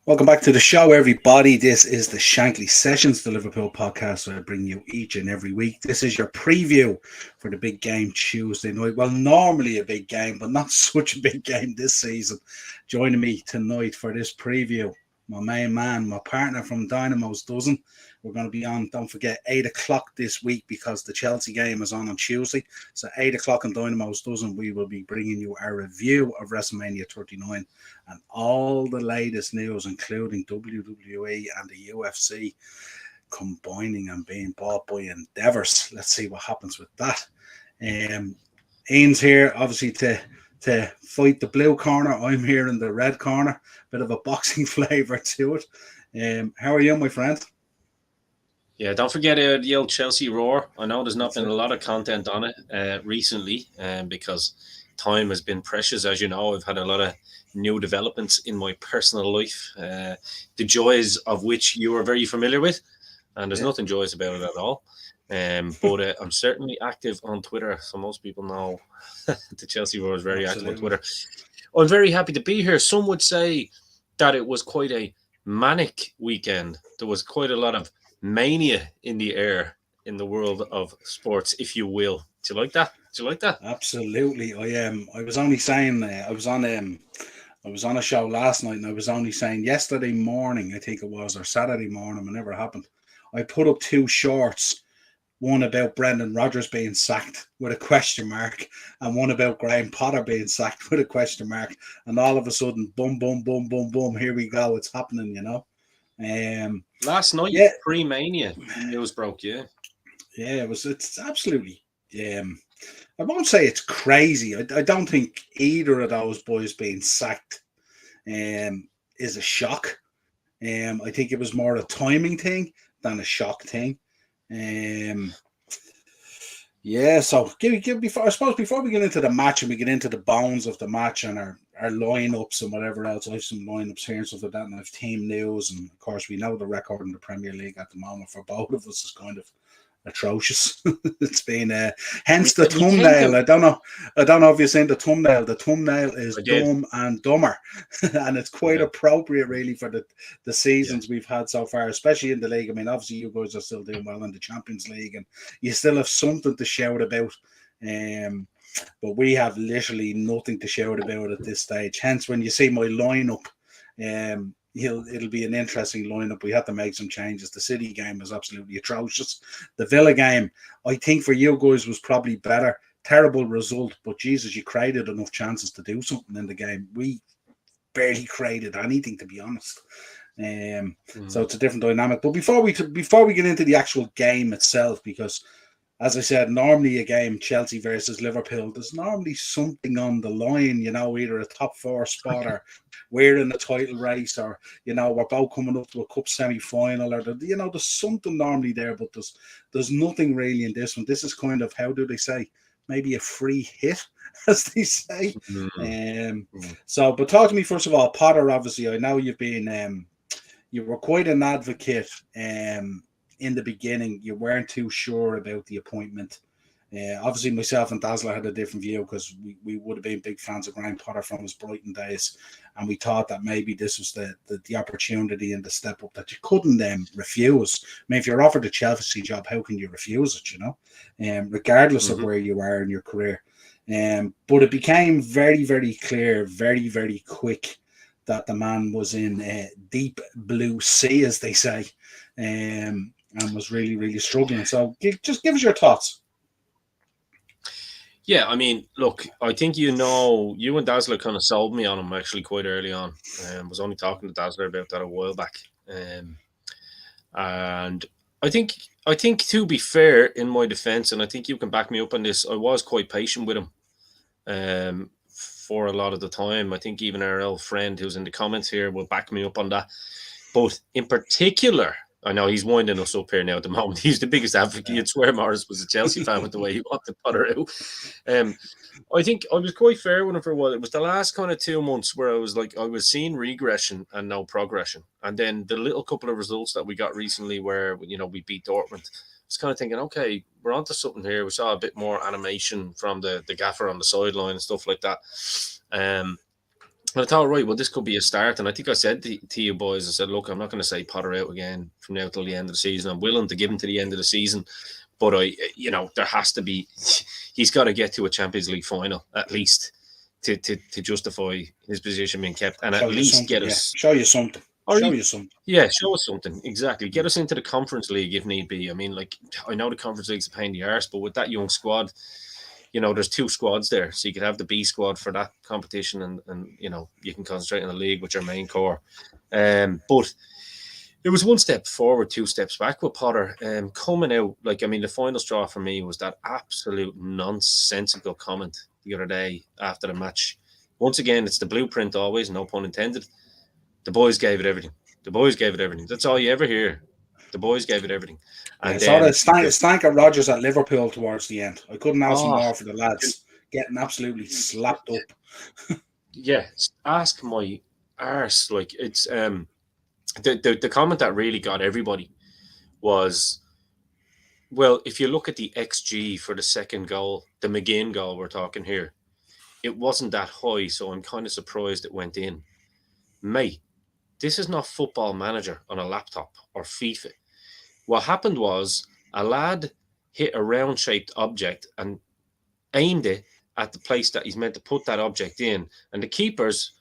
Welcome back to the show, everybody. This is the Shankly Sessions, the Liverpool podcast I bring you each and every week. This is your preview for the big game Tuesday night. Well, normally a big game, but not such a big game this season. Joining me tonight for this preview, my main man, my partner from Dynamo's Dozen. We're going to be on, don't forget, 8 o'clock this week because the Chelsea game is on Tuesday. So 8 o'clock on Dynamo's Dozen, we will be bringing you a review of WrestleMania 39 and all the latest news, including WWE and the UFC combining and being bought by Endeavours. Let's see what happens with that. Ian's here, obviously, to fight the blue corner. I'm here in the red corner. Bit of a boxing flavour to it. How are you, my friend? Yeah, don't forget the old Chelsea Roar. I know there's not been a lot of content on it recently because time has been precious. As you know, I've had a lot of new developments in my personal life, the joys of which you are very familiar with, and there's nothing joyous about it at all. But I'm certainly active on Twitter, so most people know the Chelsea Roar is very active on Twitter. I'm very happy to be here. Some would say that it was quite a manic weekend. There was quite a lot of mania in the air in the world of sports, if you will. Do you like that? Absolutely. I was only saying I was on a show last night, and I was only saying yesterday morning, I think it was, or Saturday morning, whenever it happened, I put up two shorts, one about Brendan Rodgers being sacked with a question mark, and one about Graham Potter being sacked with a question mark, and all of a sudden, boom, boom, boom, boom, boom, here we go, it's happening, you know. Last night, pre-Mania news broke, it's absolutely, I won't say it's crazy. I don't think either of those boys being sacked is a shock. I think it was more a timing thing than a shock thing. So before we get into the match and we get into the bones of the match and our lineups and whatever else, I have some lineups here and stuff like that, and I have team news, and of course we know the record in the Premier League at the moment for both of us is kind of atrocious. It's been hence the thumbnail. I don't know if you've seen the thumbnail. The thumbnail is Dumb and Dumber, and it's quite appropriate really for the seasons we've had so far, especially in the league. I mean, obviously you guys are still doing well in the Champions League and you still have something to shout about, but we have literally nothing to shout about at this stage. Hence when you see my lineup, it'll be an interesting lineup. We had to make some changes. The City game was absolutely atrocious. The Villa game, I think for you guys, was probably better. Terrible result, but Jesus, you created enough chances to do something in the game. We barely created anything, to be honest. So it's a different dynamic. But before we get into the actual game itself, because as I said, normally a game, Chelsea versus Liverpool, there's normally something on the line, you know, either a top four spot or we're in the title race, or, you know, we're both coming up to a cup semi-final, or, there's something normally there, but there's nothing really in this one. This is kind of, how do they say, maybe a free hit, as they say. So, but talk to me first of all, Potter, obviously, I know you've been, you were quite an advocate, in the beginning. You weren't too sure about the appointment. Obviously, myself and Dazzler had a different view because we would have been big fans of Graham Potter from his Brighton days, and we thought that maybe this was the opportunity and the step up that you couldn't refuse. I mean, if you're offered a Chelsea job, how can you refuse it, you know, regardless of where you are in your career? But it became very, very clear, very, very quick that the man was in deep blue sea, as they say, and was really, really struggling. So just give us your thoughts. Yeah, I mean, look, I think you and Dazzler kind of sold me on him actually quite early on. Was only talking to Dazzler about that a while back. And I think to be fair, in my defense, and I think you can back me up on this, I was quite patient with him for a lot of the time. I think even our old friend who's in the comments here will back me up on that. But in particular, I know he's winding us up here now at the moment. He's the biggest advocate. You'd swear Morris was a Chelsea fan with the way he wanted Potter out. I think I was quite fair with him for a while. It was the last kind of 2 months where I was seeing regression and no progression. And then the little couple of results that we got recently where, you know, we beat Dortmund, I was kind of thinking, okay, we're onto something here. We saw a bit more animation from the gaffer on the sideline and stuff like that. And I thought, right, well, this could be a start. And I think I said to you boys, I said, look, I'm not going to say Potter out again from now till the end of the season. I'm willing to give him to the end of the season. But there has to be, he's got to get to a Champions League final at least to justify his position being kept, and at least get us show you something. Show you something. Yeah, show us something. Exactly. Get us into the Conference League if need be. I mean, like, I know the Conference League's a pain in the arse, but with that young squad, there's 2 squads there, so you could have the B squad for that competition, and you can concentrate on the league with your main core. But it was 1 step forward, 2 steps back with Potter. Coming out, the final straw for me was that absolute nonsensical comment the other day after the match. Once again, it's the blueprint always, no pun intended. The boys gave it everything. The boys gave it everything. That's all you ever hear. The boys gave it everything. And stank at Rodgers at Liverpool towards the end. I couldn't ask more for the lads getting absolutely slapped up. Yeah, ask my arse. Like, it's the comment that really got everybody was, well, if you look at the XG for the second goal, the McGinn goal we're talking here, it wasn't that high, so I'm kind of surprised it went in. Mate, this is not Football Manager on a laptop or FIFA. What happened was a lad hit a round-shaped object and aimed it at the place that he's meant to put that object in, and the keepers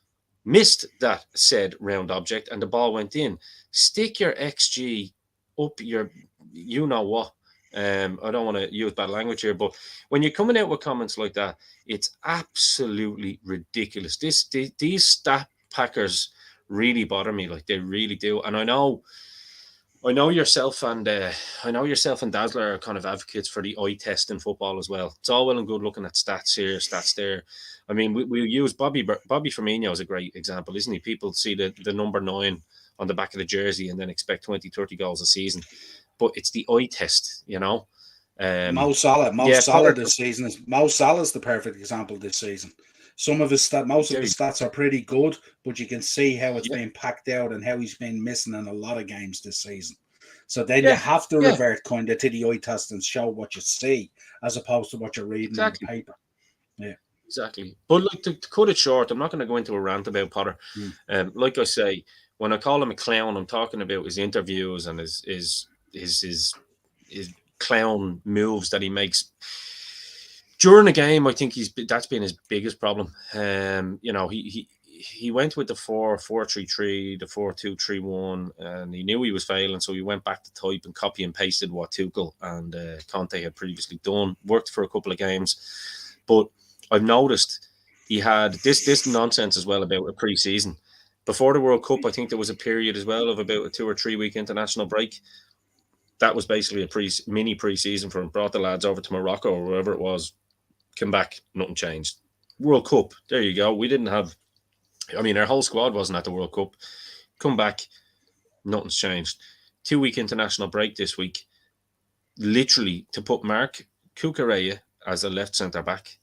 missed that said round object, and the ball went in. Stick your XG up your, what. I don't want to use bad language here, but when you're coming out with comments like that, it's absolutely ridiculous. These stat packers really bother me, like they really do. And I know yourself and Dazzler are kind of advocates for the eye test in football as well. It's all well and good looking at stats here, stats there. I mean, we use Bobby Firmino as a great example, isn't he? People see the number 9 on the back of the jersey and then expect 20, 30 goals a season. But it's the eye test, Mo Salah this season Mo Salah's the perfect example this season. Some of his most of the stats are pretty good, but you can see how it's been packed out and how he's been missing in a lot of games this season. So then you have to revert kind of to the eye test and show what you see as opposed to what you're reading in the paper. Yeah, exactly. But look, to cut it short, I'm not going to go into a rant about Potter. Like I say, when I call him a clown, I'm talking about his interviews and his clown moves that he makes during the game. I think that's been his biggest problem. He went with the 4-4-3-3, the 4-2-3-1, and he knew he was failing, so he went back to type and copy and pasted what Tuchel and Conte had previously done. Worked for a couple of games, but I've noticed he had this nonsense as well about a pre-season. Before the World Cup, I think there was a period as well of about a 2 or 3 week international break. That was basically a mini pre-season for him. Brought the lads over to Morocco or wherever it was. Came back, nothing changed. World Cup, there you go. We didn't have, our whole squad wasn't at the World Cup. Come back, nothing's changed. 2 week international break this week. Literally to put Mark Cucurella as a left centre back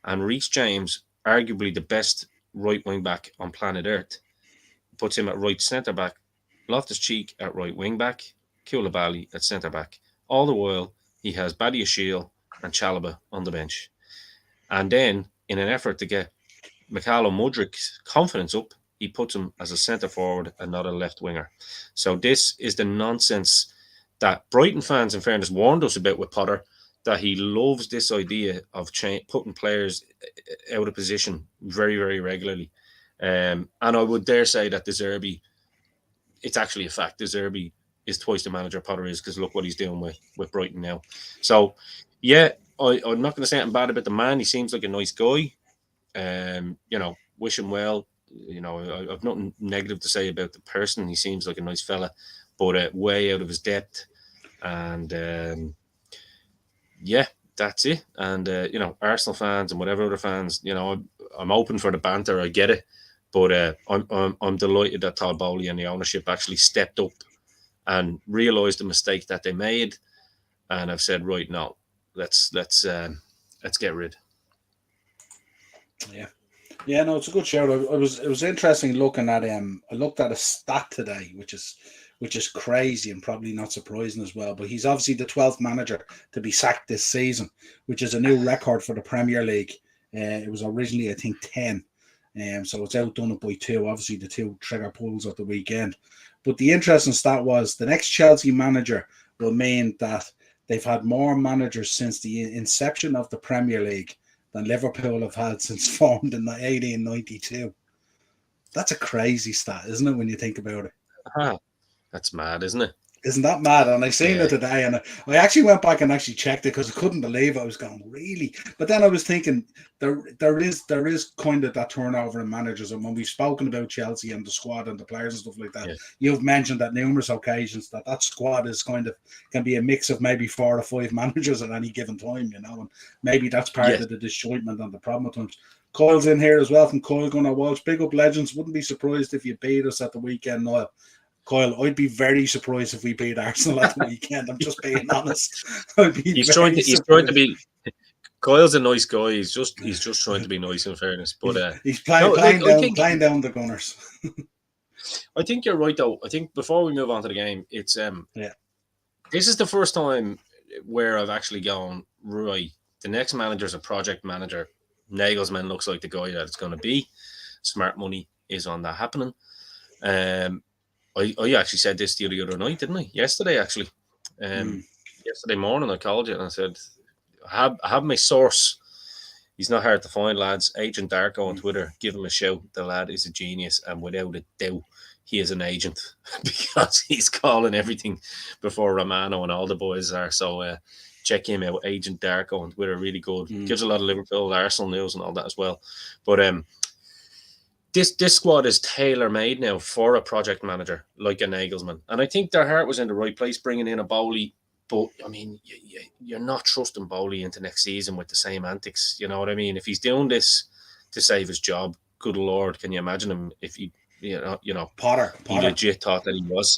and Reece James, arguably the best right wing back on planet Earth, puts him at right centre back. Loftus-Cheek at right wing back. Koulibaly at centre back. All the while, he has Badiashile and Chalobah on the bench. And then, in an effort to get Mikhailo Mudrik's confidence up, he puts him as a centre forward and not a left winger. So this is the nonsense that Brighton fans, in fairness, warned us about with Potter, that he loves this idea of putting players out of position very, very regularly. And I would dare say that De Zerbi, it's actually a fact. De Zerbi is twice the manager Potter is, because look what he's doing with Brighton now. So, yeah, I'm not going to say anything bad about the man. He seems like a nice guy. Wish him well. I've nothing negative to say about the person. He seems like a nice fella, but way out of his depth. And, that's it. And, Arsenal fans and whatever other fans, I'm open for the banter. I get it. But I'm delighted that Todd Bowley and the ownership actually stepped up and realised the mistake that they made, and I've said, right, no, let's get rid. Yeah, no, it's a good shout. It was interesting looking at him. I looked at a stat today, which is crazy and probably not surprising as well. But he's obviously the 12th manager to be sacked this season, which is a new record for the Premier League. It was originally, I think, 10. So it's outdone it by 2. Obviously, the 2 trigger pulls at the weekend. But the interesting stat was the next Chelsea manager will mean that they've had more managers since the inception of the Premier League than Liverpool have had since formed in 1892. That's a crazy stat, isn't it, when you think about it? That's mad, isn't it? Isn't that mad? And I seen it today, and I actually went back and actually checked it because I couldn't believe it. I was going, really? But then I was thinking there is kind of that turnover in managers, and when we've spoken about Chelsea and the squad and the players and stuff like that, you've mentioned at numerous occasions that squad is kind of can be a mix of maybe 4 or 5 managers at any given time, and maybe that's part of the disjointment and the problem at times. Coyle's in here as well from Coyle Gunnar Walsh. Big up legends. Wouldn't be surprised if you beat us at the weekend, Niall. Kyle, I'd be very surprised if we beat Arsenal at the weekend. I'm just being honest. He's trying to be. Kyle's a nice guy. He's just trying to be nice, in fairness. But he's playing down the Gunners. I think you're right, though. I think before we move on to the game, it's this is the first time where I've actually gone, right, the next manager's a project manager. Nagelsmann looks like the guy that it's going to be. Smart money is on that happening. I actually said this to you the other night, didn't I? Yesterday, actually. Yesterday morning, I called you and I said, I have my source. He's not hard to find, lads. Agent Darko on Twitter. Give him a shout. The lad is a genius, and without a doubt, he is an agent because he's calling everything before Romano and all the boys are. So check him out, Agent Darko on Twitter. Really good. Gives a lot of Liverpool, Arsenal news and all that as well. But This squad is tailor-made now for a project manager like a Nagelsmann. And I think their heart was in the right place bringing in a Bowley. But, I mean, you're not trusting Bowley into next season with the same antics. You know what I mean? If he's doing this to save his job, good Lord, can you imagine him if he, Potter. He legit thought that he was.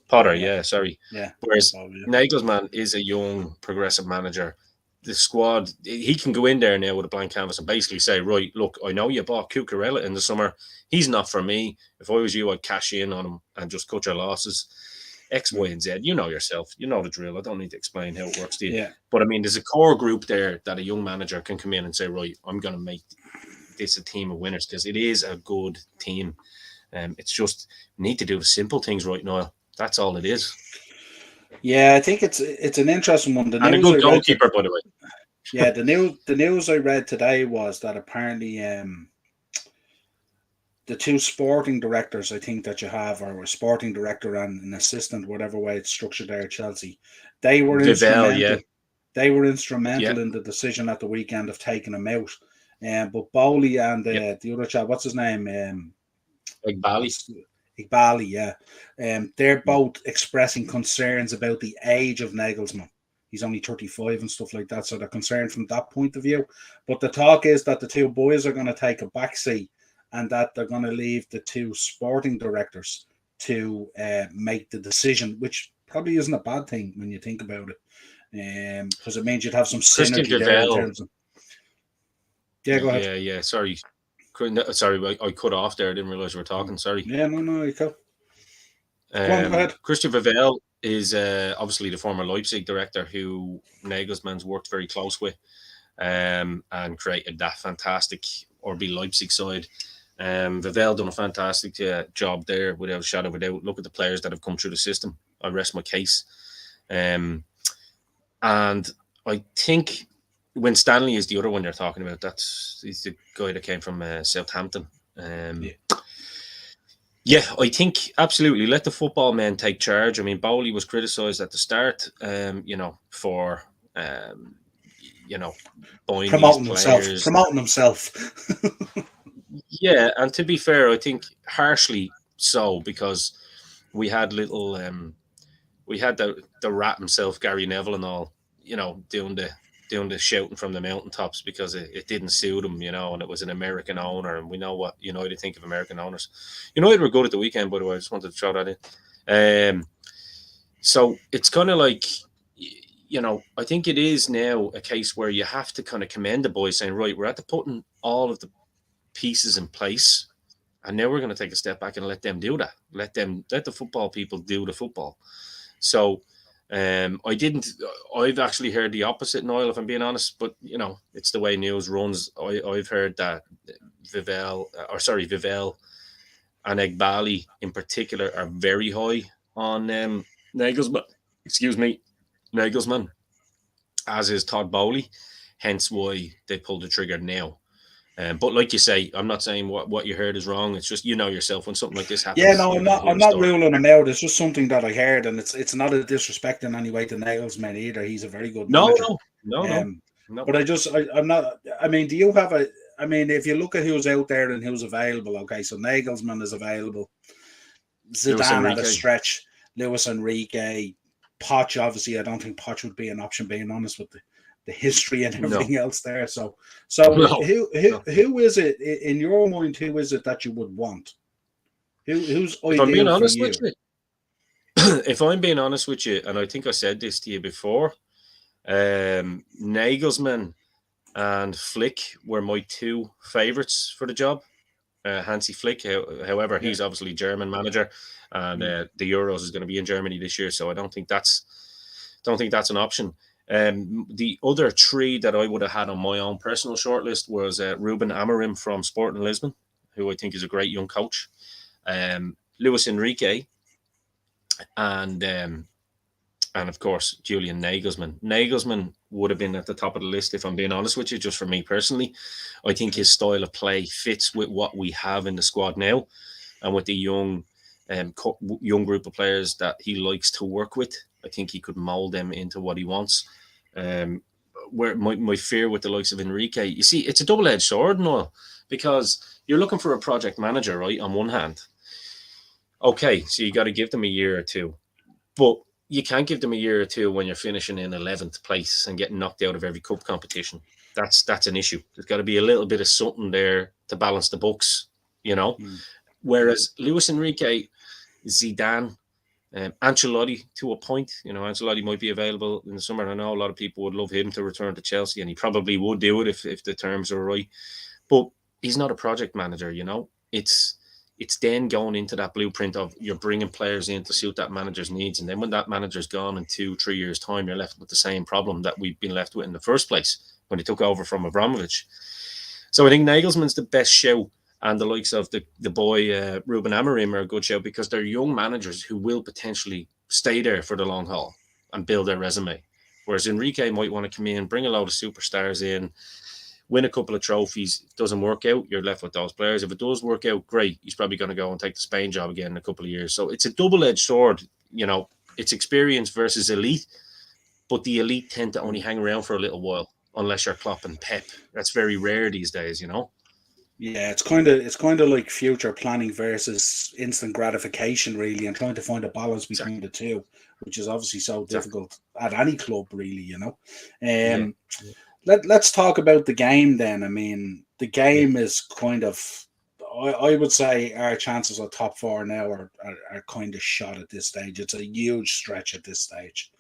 Potter, sorry. Yeah. Whereas Nagelsmann is a young, progressive manager. The squad, he can go in there now with a blank canvas and basically say, right, look, I know you bought Cucurella in the summer. He's not for me. If I was you, I'd cash in on him and just cut your losses. X, Y, and Z. You know yourself. You know the drill. I don't need to explain how it works to you. Yeah. But, I mean, there's a core group there that a young manager can come in and say, right, I'm going to make this a team of winners because it is a good team. It's just we need to do the simple things right now. That's all it is. Yeah, I think it's an interesting one. And a good goalkeeper, by the way. Yeah, the news I read today was that apparently the 2 sporting directors I think that you have, or a sporting director and an assistant, whatever way it's structured there at Chelsea, they were instrumental. They were instrumental in the decision at the weekend of taking him out. But Bowley and the other chap, what's his name? Igbali, yeah. They're both expressing concerns about the age of Nagelsmann. He's only 35 and stuff like that, so they're concerned from that point of view. But the talk is that the 2 boys are going to take a backseat and that they're going to leave the 2 sporting directors to make the decision, which probably isn't a bad thing when you think about it, because it means you'd have some synergy there in terms of... Yeah, go ahead. Yeah, sorry. Sorry, I cut off there. I didn't realize you were talking. Sorry. Yeah, no, you go. Go ahead. Christian Vivel is obviously the former Leipzig director who Nagelsmann's worked very close with and created that fantastic RB Leipzig side. Vivel done a fantastic job there without a shadow of a doubt. Look at the players that have come through the system. I rest my case. And I think when Stanley is the other one you're talking about, he's the guy that came from Southampton. Yeah, I think absolutely let the football men take charge. I mean, Bowley was criticised at the start, for buying promoting these players. Promoting himself. Yeah, and to be fair, I think harshly so, because we had we had the rat himself, Gary Neville, and all, doing the shouting from the mountaintops because it didn't suit him, and it was an American owner, and we know what United think of American owners. United were good at the weekend, by the way. I just wanted to throw that in. So it's kind of like, I think it is now a case where you have to kind of commend the boys, saying, right, we're at the putting all of the pieces in place, and now we're going to take a step back and let them do that. Let the football people do the football. So I didn't. I've actually heard the opposite, Niall, if I'm being honest. But it's the way news runs. I've heard that Vivel and Egbali in particular are very high on Nagelsmann. Excuse me, Nagelsmann, as is Todd Bowley. Hence why they pulled the trigger now. But like you say, I'm not saying what you heard is wrong. It's just yourself when something like this Yeah, happens, no, you're I'm going to not. hear I'm a not story. ruling him out. It's just something that I heard, and it's not a disrespect in any way to Nagelsmann either. He's a very good No, manager. no, no, no, Um, no. but I'm not. I mean, do you have a? I mean, if you look at who's out there and who's available, okay, so Nagelsmann is available. Luis Zidane at a Enrique. stretch. Luis Enrique. Poch, obviously, I don't think Poch would be an option. Being honest with the history and No, everything else there. So no, who no. who is it in your mind? Who is it that you would want? Who's If I'm being ideal for honest with you? you, if I'm being honest with you, and I think I said this to you before, Nagelsmann and Flick were my two favourites for the job. Hansi Flick, however, Yeah. he's obviously German manager, and the Euros is going to be in Germany this year, so I don't think that's an option. The other three that I would have had on my own personal shortlist was Ruben Amorim from Sporting Lisbon, who I think is a great young coach, Luis Enrique, and of course Julian Nagelsmann. Nagelsmann would have been at the top of the list if I'm being honest with you, just for me personally. I think his style of play fits with what we have in the squad now, and with the young group of players that he likes to work with. I think he could mold them into what he wants. Um, where my fear with the likes of Enrique, you see, it's a double-edged sword, Noel, because you're looking for a project manager, right? On one hand, okay, so you got to give them a year or two, but you can't give them a year or two when you're finishing in 11th place and getting knocked out of every cup competition. That's an issue. There's got to be a little bit of something there to balance the books, you know. Mm. Whereas Luis Enrique, Zidane, Ancelotti to a point, Ancelotti might be available in the summer. And I know a lot of people would love him to return to Chelsea, and he probably would do it if the terms are right. But he's not a project manager, It's then going into that blueprint of you're bringing players in to suit that manager's needs, and then when that manager's gone in 2-3 years' time, you're left with the same problem that we've been left with in the first place when he took over from Abramovich. So I think Nagelsmann's the best show, and the likes of the boy Ruben Amorim are a good show because they're young managers who will potentially stay there for the long haul and build their resume. Whereas Enrique might want to come in, bring a load of superstars in, win a couple of trophies. If it doesn't work out, you're left with those players. If it does work out, great. He's probably going to go and take the Spain job again in a couple of years. So it's a double-edged sword. It's experience versus elite, but the elite tend to only hang around for a little while unless you're Klopp and Pep. That's very rare these days. Yeah, it's kind of like future planning versus instant gratification, really, and trying to find a balance between Exactly. the two, which is obviously so Exactly. difficult at any club, really. Yeah. Um, let's talk about the game then. I mean, the Yeah. game is kind of, I would say our chances of top four now are kind of shot at this stage. It's a huge stretch at this stage.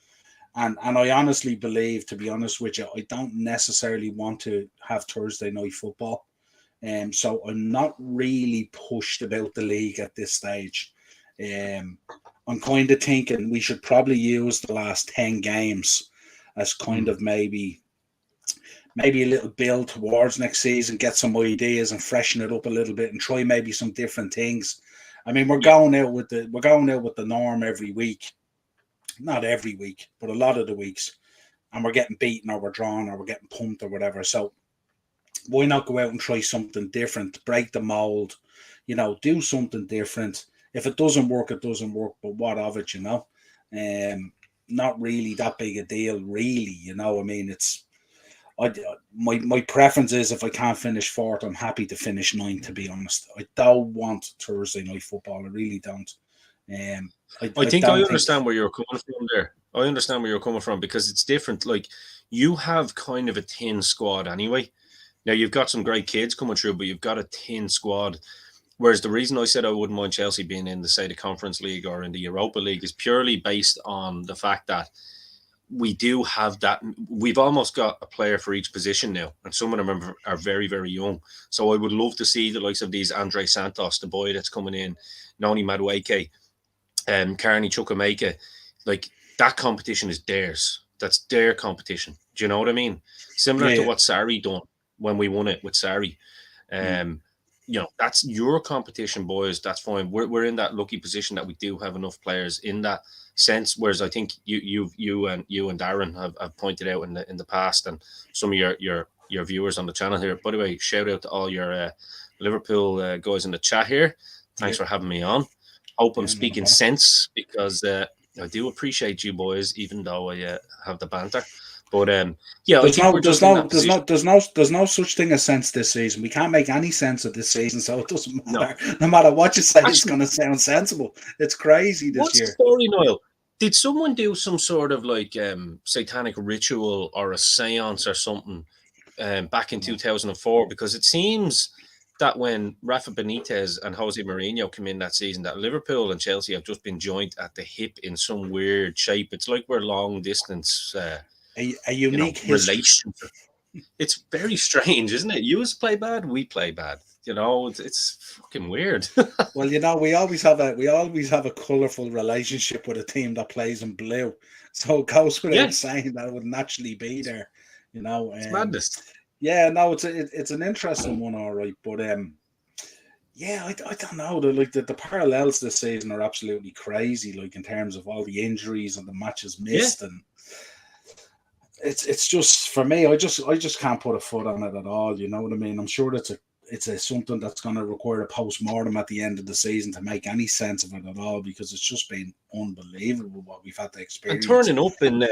And I honestly believe, to be honest with you, I don't necessarily want to have Thursday night football. So I'm not really pushed about the league at this stage. Um, I'm kind of thinking we should probably use the last 10 games as kind Mm. of maybe a little build towards next season, get some ideas and freshen it up a little bit and try maybe some different things. I mean, we're Yeah. going out with the norm every week. Not every week, but a lot of the weeks. And we're getting beaten or we're drawn or we're getting pumped or whatever. So why not go out and try something different, break the mold, do something different. If it doesn't work, it doesn't work, but what of it? Not really that big a deal, really. I mean, my preference is if I can't finish fourth, I'm happy to finish ninth, to be honest. I don't want Thursday night football. I really don't. I I think I don't think. understand where you're coming from there. I understand where you're coming from because it's different. Like you have kind of a thin squad anyway. Now you've got some great kids coming through, but you've got a thin squad. Whereas the reason I said I wouldn't mind Chelsea being in the, say, the Conference League or in the Europa League is purely based on the fact that we do have that. We've almost got a player for each position now, and some of them are very, very young. So I would love to see the likes of these Andre Santos, the boy that's coming in, Noni Madueke, Carney Chukwuemeka. Like that competition is theirs. That's their competition. Do you know what I mean? Similar to Yeah, what Sarri done when we won it with Sarri. yeah. That's your competition, boys. That's fine. We're in that lucky position that we do have enough players in that sense. Whereas I think you and Darren have pointed out in the past, and some of your viewers on the channel here. By the way, shout out to all your Liverpool guys in the chat here. Yeah, Thanks for having me on. Hope I'm yeah, not a speaking problem. sense because I do appreciate you boys, even though I have the banter. But yeah, I There's think no, we're there's just in no, that there's no, position. there's no such thing as sense this season. We can't make any sense of this season, so it doesn't No, matter. No matter what you say, it's actually, going to sound sensible. It's crazy this what's the year. story, Niall? Did someone do some sort of like satanic ritual or a seance or something back in No. 2004? Because it seems that when Rafa Benitez and Jose Mourinho came in that season, that Liverpool and Chelsea have just been joined at the hip in some weird shape. It's like we're long distance, A unique history. relations. It's very strange, isn't it? You play bad, we play bad. It's fucking weird. Well, we always have a colourful relationship with a team that plays in blue. So it goes Yeah, without saying that it would naturally be there. You know, it's madness. yeah, no, it's an interesting one, all right. But yeah, I don't know. The parallels this season are absolutely crazy. Like in terms of all the injuries and the matches Yeah, missed, and it's just for me. I just can't put a foot on it at all. You know what I mean? I'm sure it's something that's going to require a post mortem at the end of the season to make any sense of it at all, because it's just been unbelievable what we've had to and experience. turning up in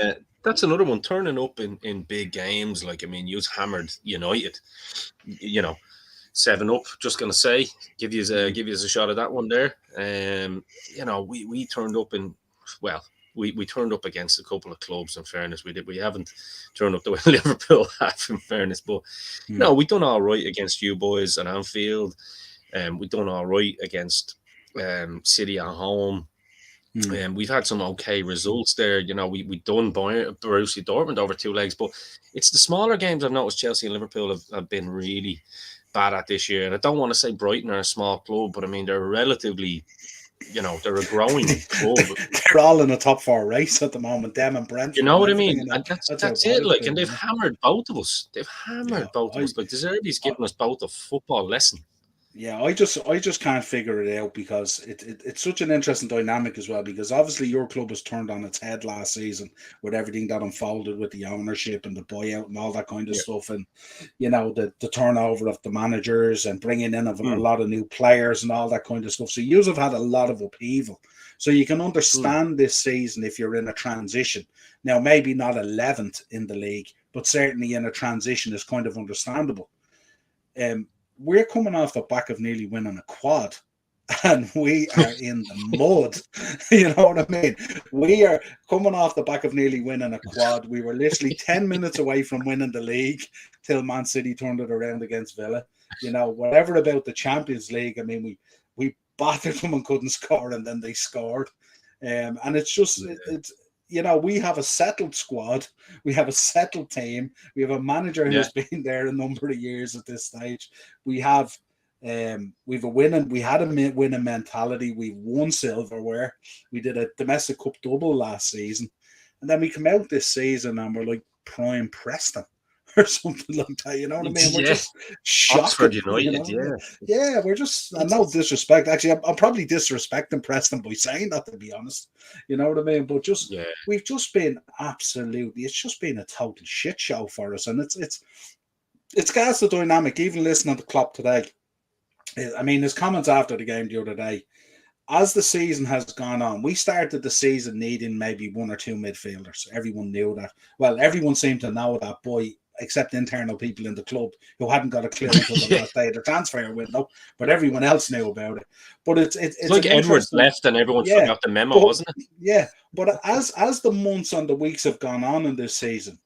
that's another one. Turning up in big games, like I mean, you've hammered United. You know, 7-up. Just gonna say, Mm. give you a shot at that one there. We turned up in well. We turned up against a couple of clubs. In fairness, we did. We haven't turned up the way Liverpool have. In fairness, but Mm. no, we done all right against you boys at Anfield. We done all right against City at home. Mm. We've had some okay results there. We done Borussia Dortmund over 2 legs, but it's the smaller games I've noticed Chelsea and Liverpool have been really bad at this year. And I don't want to say Brighton are a small club, but I mean they're relatively, they're a growing club. They're all in the top four race at the moment. Them and You Brentford know and what I everything, mean? and And that's that's how that's bad it. it's Like, and been. they've Yeah, hammered both of us. They've yeah. hammered both of us. Like, Deserby's given us both a football lesson. Yeah, I just can't figure it out, because it's such an interesting dynamic as well, because obviously your club was turned on its head last season with everything that unfolded with the ownership and the buyout and all that kind of Yeah. stuff, and the turnover of the managers and bringing in of a Mm, lot of new players and all that kind of stuff. So you have had a lot of upheaval. So you can mm. understand this season if you're in a transition. Now, maybe not 11th in the league, but certainly in a transition is kind of understandable. We're coming off the back of nearly winning a quad, and we are in the mud. You know what I mean? We are coming off the back of nearly winning a quad. We were literally 10 minutes away from winning the league till Man City turned it around against Villa. Whatever about the Champions League, I mean, we battered them and couldn't score, and then they scored. And it's just, it's, we have a settled squad. We have a settled team. We have a manager Yeah. who's been there a number of years at this stage. We have we had a winning mentality. We've won silverware. We did a domestic cup double last season, and then we come out this season and we're like prime Preston or something like that. You know what I mean? We're Yeah. just Oxford shocking. You United. know? Yeah. Yeah, we're just. No It's disrespect. Actually, I'm probably disrespecting Preston by saying that, to be honest. You know what I mean? But just yeah. we've just been absolutely. It's just been a total shit show for us, and it's gas the dynamic. Even listening to Klopp today, I mean, his comments after the game the other day, as the season has gone on, we started the season needing maybe one or two midfielders. Everyone knew that. Well, everyone seemed to know that, except internal people in the club who hadn't got a clue until the Yeah. last day of the transfer window. But everyone else knew about it. But It's it's like an Edwards interesting, left and everyone yeah. forgot the memo, But wasn't it? yeah, but as the months and the weeks have gone on in this season,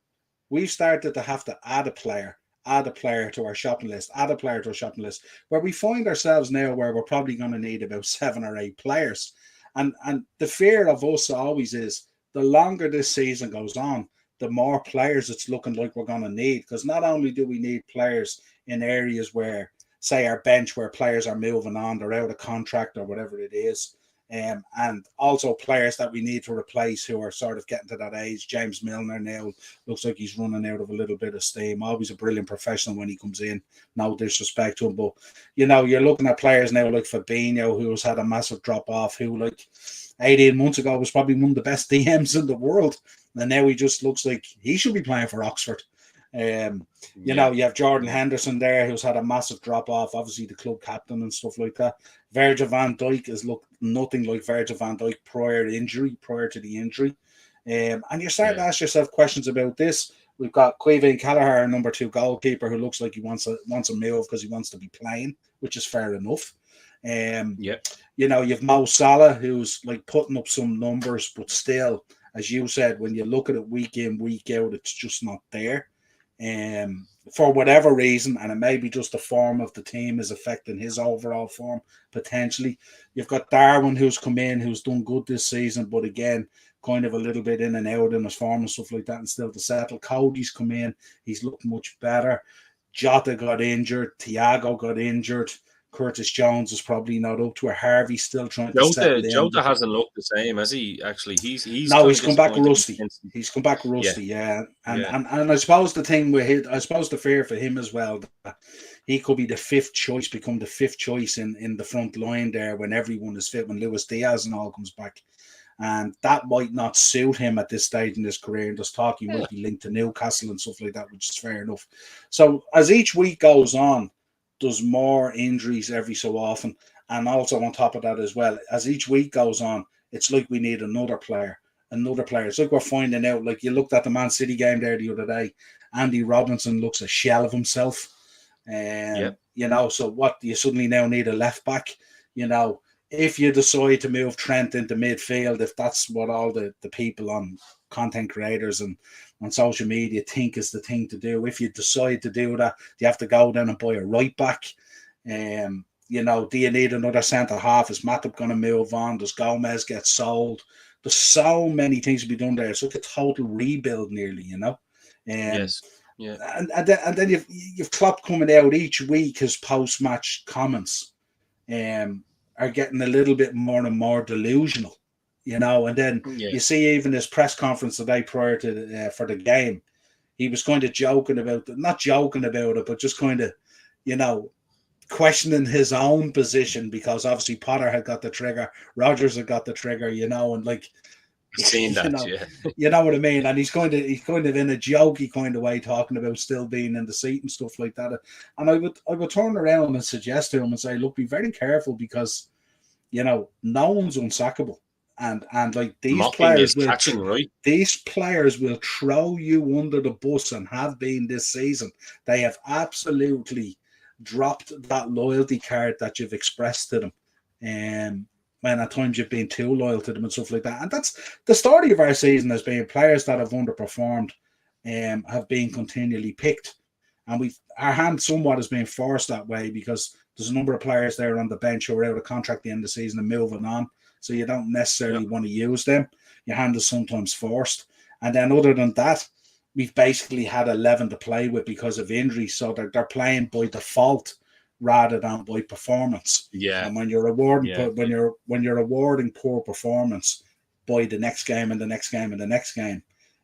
we've started to have to add a player to our shopping list, add a player to our shopping list, where we find ourselves now where we're probably going to need about 7 or 8 players. And the fear of us always is the longer this season goes on, the more players it's looking like we're going to need. Because not only do we need players in areas where, say, our bench, where players are moving on, they're out of contract or whatever it is, And also players that we need to replace who are sort of getting to that age. James Milner now looks like he's running out of a little bit of steam. Always a brilliant professional when he comes in. No disrespect to him, but you're looking at players now like Fabinho, who has had a massive drop off, who like 18 months ago was probably one of the best DMs in the world, and now he just looks like he should be playing for Oxford. You have Jordan Henderson there, who's had a massive drop off, obviously the club captain and stuff like that. Virgil van Dijk has looked nothing like Virgil van Dijk prior to the injury. And you're starting to ask yourself questions about this. We've got Quavian Callagher, number 2 goalkeeper, who looks like he wants a move because he wants to be playing, which is fair enough. You've Mo Salah, who's like putting up some numbers, but still, as you said, when you look at it week in, week out, it's just not there. For whatever reason, and it may be just the form of the team is affecting his overall form potentially. You've got Darwin, who's come in, who's done good this season, but again, kind of a little bit in and out in his form and stuff like that, and still to settle. Cody's come in, he's looked much better. Jota got injured, Thiago got injured. Curtis Jones is probably not up to it. Harvey's still trying to settle in. Jota hasn't looked the same, has he? Actually, he's come back rusty. He's come back rusty, yeah. And I suppose the thing with him, I suppose the fear for him as well, that he could be become the fifth choice in the front line there when everyone is fit, when Luis Diaz and all comes back. And that might not suit him at this stage in his career. And there's talk he might be linked to Newcastle and stuff like that, which is fair enough. So as each week goes on, there's more injuries every so often. And also on top of that as well, as each week goes on, it's like we need another player. It's like we're finding out, like you looked at the Man City game there the other day, Andy Robinson looks a shell of himself. So what, do you suddenly now need a left back? If you decide to move Trent into midfield, if that's what all the people on content creators and on social media think is the thing to do, if you decide to do that, you have to go down and buy a right back. Do you need another centre half? Is Matip going to move on? Does Gomez get sold? There's so many things to be done there. It's like a total rebuild nearly, Yes. Yeah. And then you've Klopp coming out each week, his post-match comments are getting a little bit more and more delusional, and then you see even his press conference today prior to for the game, he was kind of not joking about it, but just kind of, questioning his own position, because obviously Potter had got the trigger, Rodgers had got the trigger, and like, seen that, you know what I mean? And he's kind of in a jokey kind of way talking about still being in the seat and stuff like that. And I would turn around and suggest to him and say, look, be very careful, because no one's unsackable. And like these players will throw you under the bus, and have been this season. They have absolutely dropped that loyalty card that you've expressed to them. When at times you've been too loyal to them and stuff like that. And that's the story of our season, has been players that have underperformed have been continually picked. And our hand somewhat has been forced that way, because there's a number of players there on the bench who are out of contract at the end of the season and moving on. So you don't necessarily want to use them. Your hand is sometimes forced. And then other than that, we've basically had 11 to play with because of injury. So they're playing by default rather than by performance. Yeah. And when you're rewarding when you're awarding poor performance by the next game and the next game and the next game,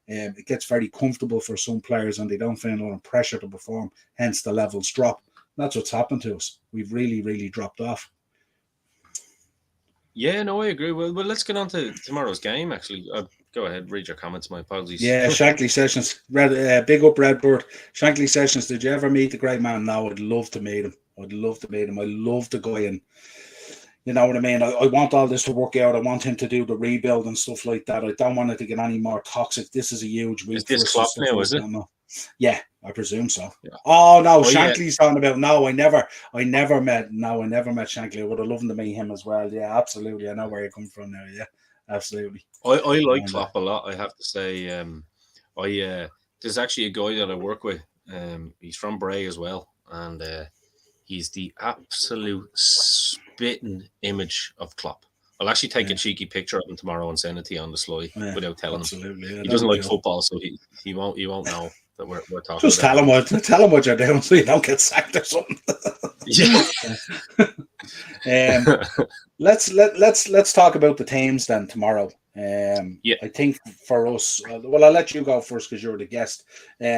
it gets very comfortable for some players, and they don't feel a lot of pressure to perform. Hence the levels drop. That's what's happened to us. We've really, really dropped off. Yeah, no, I agree. Well, let's get on to tomorrow's game, actually. Go ahead, read your comments. My apologies. Yeah, Shankly Sessions. Big up, Redbird. Shankly Sessions, did you ever meet the great man? No, I'd love to meet him. I love the guy, and you know what I mean? I want all this to work out. I want him to do the rebuild and stuff like that. I don't want it to get any more toxic. This is a huge week. Is this Klopp now, is it? Yeah, I presume so. Yeah. Oh no, Shankly's talking about. No, I never met Shankly. I would have loved to meet him as well. Yeah, absolutely. I know where you're coming from now. Yeah, absolutely. I like Klopp a lot, I have to say. There's actually a guy that I work with. He's from Bray as well, and he's the absolute spitting image of Klopp. I'll actually take a cheeky picture of him tomorrow and send it to you on the slide without telling him. Yeah, he doesn't like football, so he won't know. that we're talking Just about. tell them what you're doing so you don't get sacked or something. Yeah. Let's talk about the teams then tomorrow. Yeah. I think for us, well, I'll let you go first because you're the guest.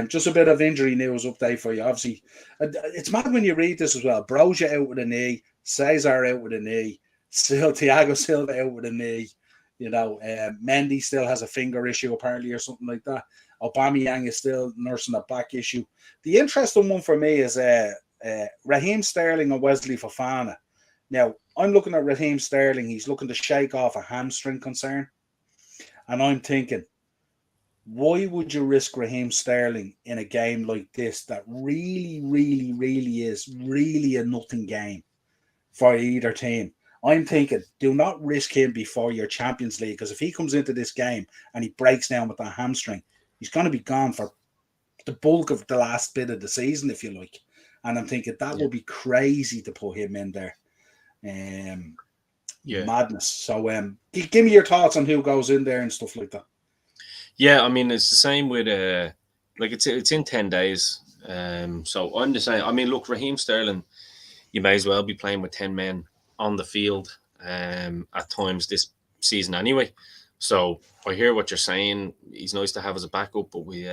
Just a bit of injury news update for you. Obviously, it's mad when you read this as well. Broja out with a knee, Cesar out with a knee, still Thiago Silva out with a knee. You know, Mendy still has a finger issue apparently or something like that. Aubameyang is still nursing a back issue. The interesting one for me is Raheem Sterling and Wesley Fofana. Now, I'm looking at Raheem Sterling. He's looking to shake off a hamstring concern. And I'm thinking, why would you risk Raheem Sterling in a game like this that really, really, really is really a nothing game for either team? I'm thinking, do not risk him before your Champions League, because if he comes into this game and he breaks down with that hamstring, he's going to be gone for the bulk of the last bit of the season, if you like. And I'm thinking that would be crazy to put him in there. Madness. So give me your thoughts on who goes in there and stuff like that. Yeah, I mean, it's the same with like it's in 10 days. So I'm the same. I mean, look, Raheem Sterling, you may as well be playing with 10 men on the field at times this season anyway. So I hear what you're saying. He's nice to have as a backup, but we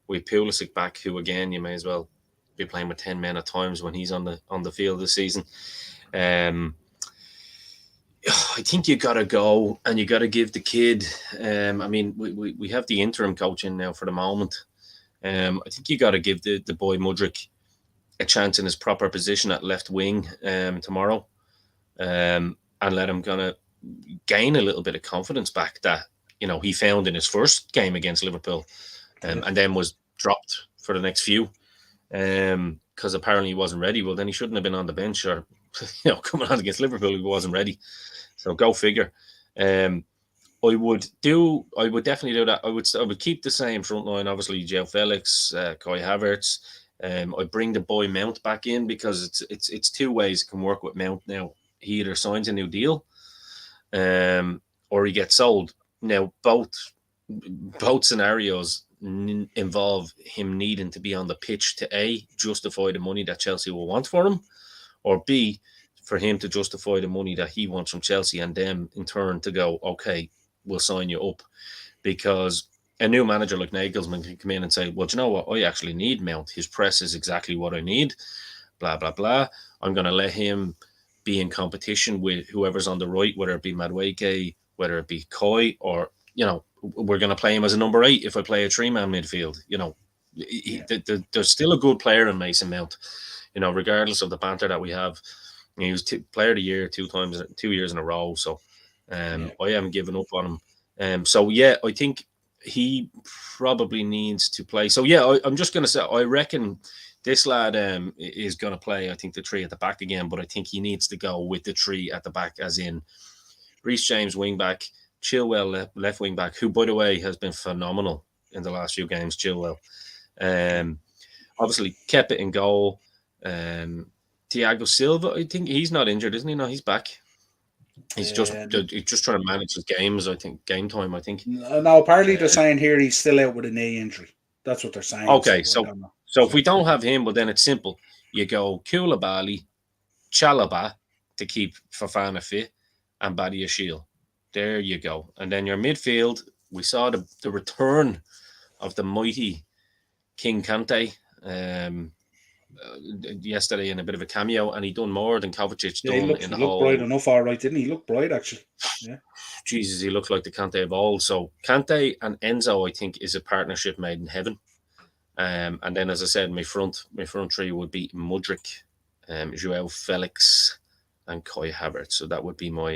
Pulisic back, who again you may as well be playing with 10 men at times when he's on the field this season. I think you got to go and you got to give the kid. I mean, we have the interim coach in now for the moment. I think you got to give the boy Mudryk a chance in his proper position at left wing tomorrow, and let him kind of gain a little bit of confidence back that he found in his first game against Liverpool, and then was dropped for the next few because apparently he wasn't ready. Well, then he shouldn't have been on the bench, or coming on against Liverpool, he wasn't ready. So go figure. I would definitely do that. I would keep the same front line. Obviously, Joe Felix, Kai Havertz. I'd bring the boy Mount back in because it's two ways it can work with Mount now. He either signs a new deal, or he gets sold. Now both scenarios involve him needing to be on the pitch to A, justify the money that Chelsea will want for him, or B, for him to justify the money that he wants from Chelsea, and them in turn to go, okay, we'll sign you up. Because a new manager like Nagelsmann can come in and say, well, do you know what? I actually need Mount. His press is exactly what I need. Blah, blah, blah. I'm going to let him be in competition with whoever's on the right, whether it be Madueke, whether it be Koi, or, we're going to play him as a number 8 if I play a 3-man midfield. There's still a good player in Mason Mount, regardless of the banter that we have. He was player of the year 2 years in a row. So I haven't given up on him. I think he probably needs to play. So I'm just going to say, I reckon this lad is going to play, I think, the 3 at the back again, but I think he needs to go with the 3 at the back, as in Reece James wing back, Chilwell left wing back, who, by the way, has been phenomenal in the last few games, Chilwell. Obviously, Kepa in goal. Thiago Silva, I think he's not injured, isn't he? No, he's back. He's just trying to manage his games, I think, game time, I think. No, apparently they're saying here he's still out with a knee injury. That's what they're saying. Okay, so if we don't have him, well, then it's simple. You go Koulibaly, Chalobah to keep Fofana fit, and Badiashile. There you go. And then your midfield, we saw the return of the mighty King Kante yesterday in a bit of a cameo, and he done more than Kovacic done in the whole. He looked bright enough, all right, didn't he? He looked bright, actually. Yeah. Jesus, he looked like the Kante of old. So Kante and Enzo, I think, is a partnership made in heaven. And then, as I said, my front 3 would be Mudryk, Joao Felix, and Kai Havertz. So that would be my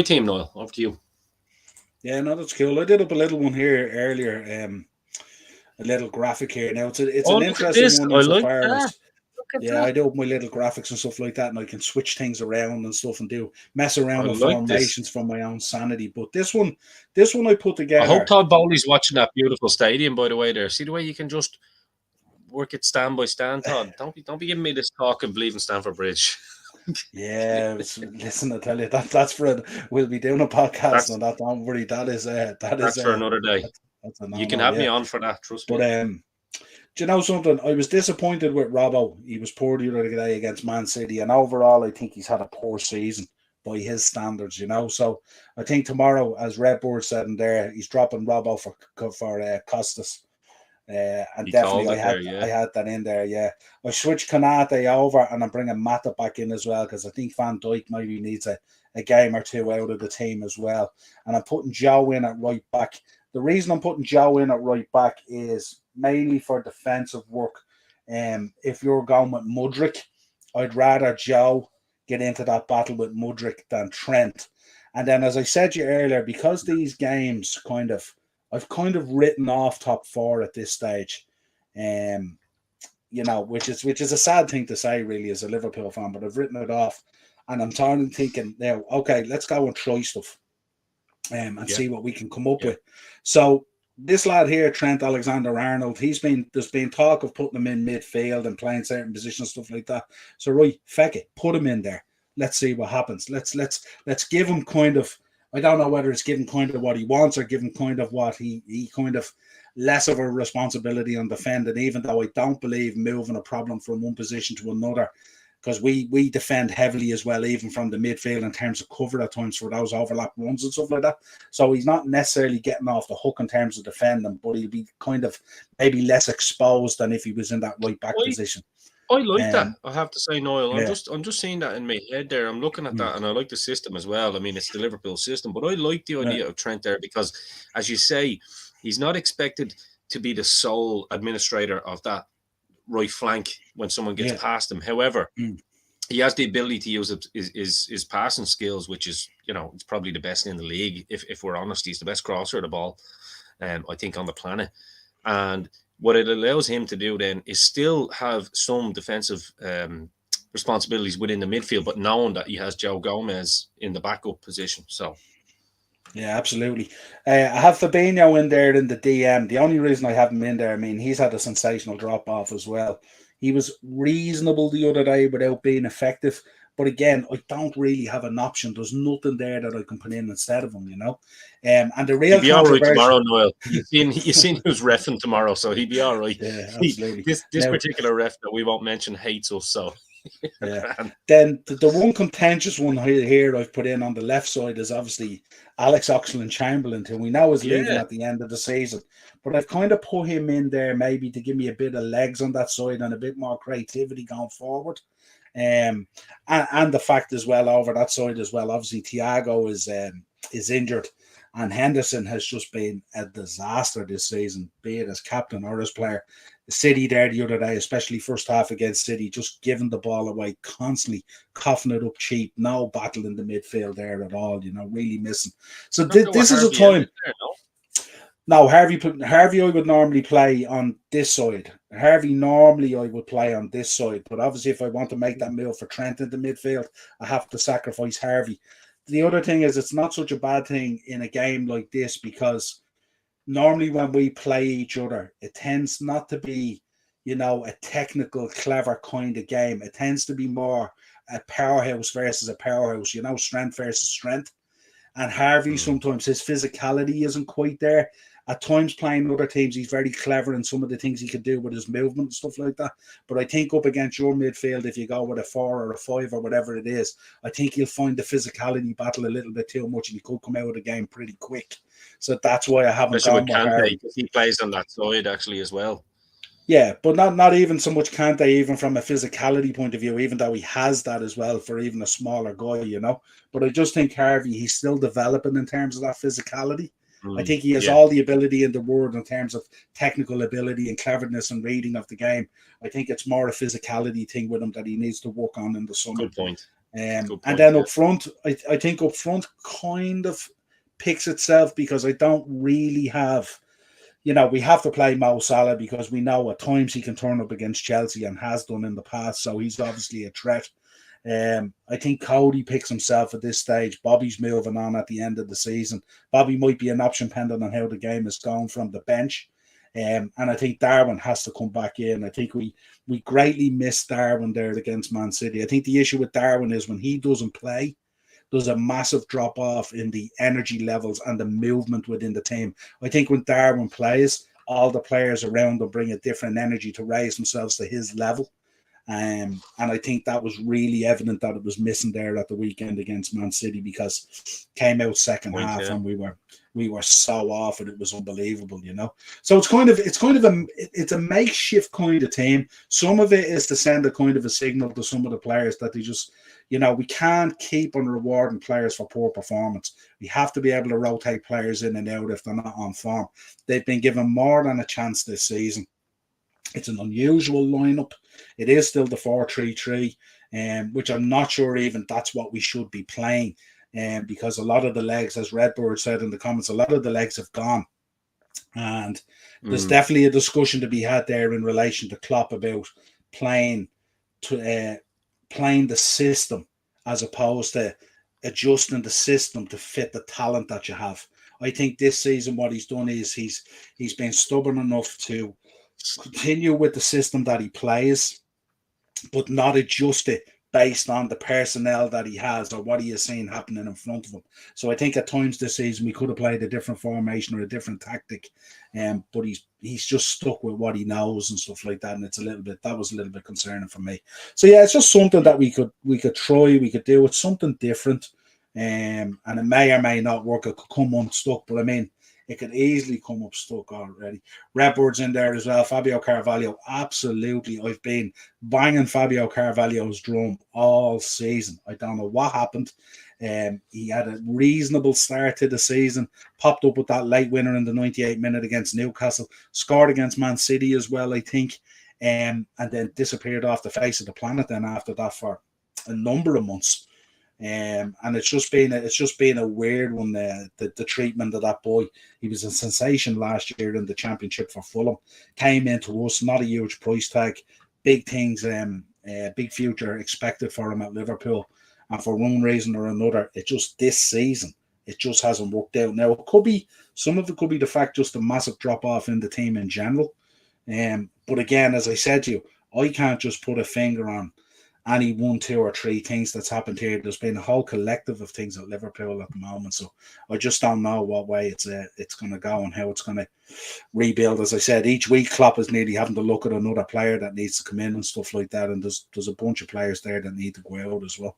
team, Niall. Over to you. Yeah, no, that's cool. I did up a little one here earlier, a little graphic here. Now it's an interesting one. I like that. I do up my little graphics and stuff like that, and I can switch things around and stuff and mess around with formations for my own sanity. But this one I put together. I hope Todd Bowley's watching that beautiful stadium, by the way. There, see the way you can just work it stand by stand, Todd. Don't be giving me this talk of leaving Stamford Bridge. Yeah, listen, I tell you, that's for we'll be doing a podcast on that. Don't worry, that's for another day. That's a You can no-no, have me yeah. on for that. Trust But me. do you know something? I was disappointed with Robbo. He was poor the other day against Man City, and overall, I think he's had a poor season by his standards. So I think tomorrow, as Redbird said in there, he's dropping Robbo for Costas. And He definitely, called it there. I Yeah. had that in there. Yeah, I switched Kanate over, and I'm bringing Mata back in as well because I think Van Dijk maybe needs a game or two out of the team as well. And I'm putting Joe in at right back. The reason I'm putting Joe in at right back is mainly for defensive work. If you're going with Mudryk, I'd rather Joe get into that battle with Mudryk than Trent. And then, as I said to you earlier, because these games I've kind of written off top four at this stage, which is a sad thing to say, really, as a Liverpool fan. But I've written it off, and I'm thinking now, okay, let's go and try stuff, and Yeah. see what we can come up Yeah. with. So this lad here, Trent Alexander-Arnold, there's been talk of putting him in midfield and playing certain positions, stuff like that. So right, feck it, put him in there. Let's see what happens. Let's give him kind of. I don't know whether it's giving kind of what he wants or giving kind of what he kind of less of a responsibility on defending, even though I don't believe moving a problem from one position to another, because we defend heavily as well, even from the midfield in terms of cover at times for those overlap runs and stuff like that. So he's not necessarily getting off the hook in terms of defending, but he'll be kind of maybe less exposed than if he was in that right back position. I like that. Um, I have to say, Niall. yeah. I'm just seeing that in my head there. I'm looking at that, and I like the system as well. I mean, it's the Liverpool system, but I like the idea of Trent there because, as you say, he's not expected to be the sole administrator of that right flank when someone gets past him. However, he has the ability to use his passing skills, which is, it's probably the best in the league. If we're honest, he's the best crosser of the ball, I think, on the planet. And what it allows him to do then is still have some defensive responsibilities within the midfield, but knowing that he has Joe Gomez in the backup position. So, yeah, absolutely. I have Fabinho in there in the DM. The only reason I have him in there, I mean, he's had a sensational drop off as well. He was reasonable the other day without being effective. But again, I don't really have an option. There's nothing there that I can put in instead of him, And the real he'll be all right controversy. tomorrow, Niall. You seen who's reffing tomorrow, so he'll be all right. Yeah, absolutely. This particular ref that we won't mention hates us, so. Yeah. Then the one contentious one here I've put in on the left side is obviously Alex Oxlade-Chamberlain, who we know is leaving at the end of the season. But I've kind of put him in there maybe to give me a bit of legs on that side and a bit more creativity going forward. And the fact as well over that side as well, obviously Thiago is injured, and Henderson has just been a disaster this season, be it as captain or as player. City there the other day, especially first half against City, just giving the ball away constantly, coughing it up cheap, no battle in the midfield there at all, really missing. So this is a time. No, Harvey I would normally play on this side. Harvey normally I would play on this side, but obviously if I want to make that move for Trent in the midfield, I have to sacrifice Harvey. The other thing is it's not such a bad thing in a game like this because normally when we play each other, it tends not to be, a technical, clever kind of game. It tends to be more a powerhouse versus a powerhouse, strength versus strength. And Harvey, sometimes his physicality isn't quite there. At times playing other teams, he's very clever in some of the things he can do with his movement and stuff like that. But I think up against your midfield, if you go with a 4 or a 5 or whatever it is, I think you'll find the physicality battle a little bit too much and you could come out of the game pretty quick. So that's why I haven't gone with Harvey. Because he plays on that side actually as well. Yeah, but not even so much Kante, even from a physicality point of view, even though he has that as well for even a smaller guy, But I just think Harvey, he's still developing in terms of that physicality. I think he has all the ability in the world in terms of technical ability and cleverness and reading of the game. I think it's more a physicality thing with him that he needs to work on in the summer. Good point. And then up front, I think up front kind of picks itself because I don't really have... we have to play Mo Salah because we know at times he can turn up against Chelsea and has done in the past. So he's obviously a threat. I think Cody picks himself at this stage. Bobby's moving on at the end of the season. Bobby might be an option pending on how the game is going from the bench. And I think Darwin has to come back in. I think we greatly missed Darwin there against Man City. I think the issue with Darwin is when he doesn't play, there's a massive drop off in the energy levels and the movement within the team. I think when Darwin plays, all the players around will bring a different energy to raise themselves to his level. And I think that was really evident that it was missing there at the weekend against Man City, because came out second half and we were so off it was unbelievable, you know. So it's a makeshift kind of team. Some of it is to send a kind of a signal to some of the players that they just, you know, we can't keep on rewarding players for poor performance. We have to be able to rotate players in and out if they're not on form. They've been given more than a chance this season. It's an unusual lineup. It is still the 4-3-3, which I'm not sure even that's what we should be playing. Because a lot of the legs, as Redbird said in the comments, a lot of the legs have gone. And there's definitely a discussion to be had there in relation to Klopp about playing the system as opposed to adjusting the system to fit the talent that you have. I think this season what he's done is he's been stubborn enough to continue with the system that he plays, but not adjust it based on the personnel that he has or what he is seeing happening in front of him. So I think at times this season we could have played a different formation or a different tactic, but he's just stuck with what he knows and stuff like that. And that was a little bit concerning for me. So yeah, it's just something that we could try, we could do. It's something different, and it may or may not work. It could come unstuck, but I mean, it could easily come up stuck already. Redbird's in there as well. Fabio Carvalho, absolutely. I've been banging Fabio Carvalho's drum all season. I don't know what happened. He had a reasonable start to the season, popped up with that late winner in the 98th minute against Newcastle, scored against Man City as well, I think, and then disappeared off the face of the planet then after that for a number of months. And it's just been a weird one. The treatment of that boy. He was a sensation last year in the Championship for Fulham. Came into us, not a huge price tag, big things, big future expected for him at Liverpool. And for one reason or another, this season, it just hasn't worked out. Now some of it could be the fact just a massive drop off in the team in general. But again, as I said to you, I can't just put a finger on any 1, 2, or 3 things that's happened here. There's been a whole collective of things at Liverpool at the moment, so I just don't know what way it's going to go and how it's going to rebuild. As I said, each week Klopp is nearly having to look at another player that needs to come in and stuff like that, and there's a bunch of players there that need to go out as well.